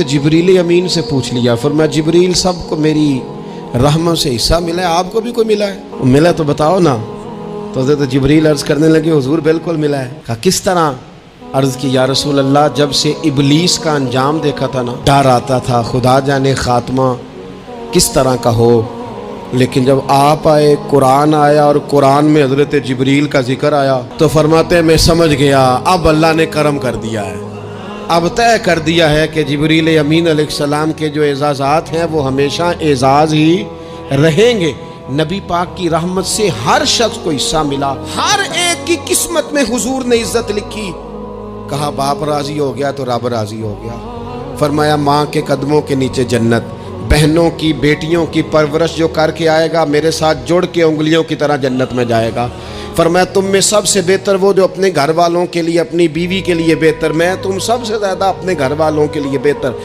जिब्रील अमीन से पूछ लिया, फरमाया जिब्रील सबको मेरी रहमत से हिस्सा मिला है, आपको भी कोई मिला है? मिला तो बताओ ना। तो हज़रत जिब्रील अर्ज़ करने लगे, हुजूर बिल्कुल मिला है। कहा किस तरह? अर्ज़ की या रसूल अल्लाह, जब से इबलीस का अंजाम देखा था ना, डर आता था खुदा जाने खात्मा किस तरह का हो। लेकिन जब आप आए, कुरान आया और कुरान में हज़रत जिब्रील का जिक्र आया तो फरमाते हैं मैं समझ गया, अब अल्लाह ने करम कर दिया है, अब तय कर दिया है कि जिब्रील अमीन अलैहिस्सलाम के जो एजाज़ात हैं वो हमेशा एजाज़ ही रहेंगे। नबी पाक की रहमत से हर शख्स को हिस्सा मिला, हर एक की किस्मत में हुजूर ने इज्जत लिखी। कहा बाप राजी हो गया तो रब राजी हो गया। फरमाया माँ के कदमों के नीचे जन्नत, बहनों की बेटियों की परवरिश जो करके आएगा मेरे साथ जुड़ के उंगलियों की तरह जन्नत में जाएगा। फरमाया तुम में सबसे बेहतर वो जो अपने घर वालों के लिए, अपनी बीवी के लिए बेहतर, मैं तुम सबसे ज़्यादा अपने घर वालों के लिए बेहतर।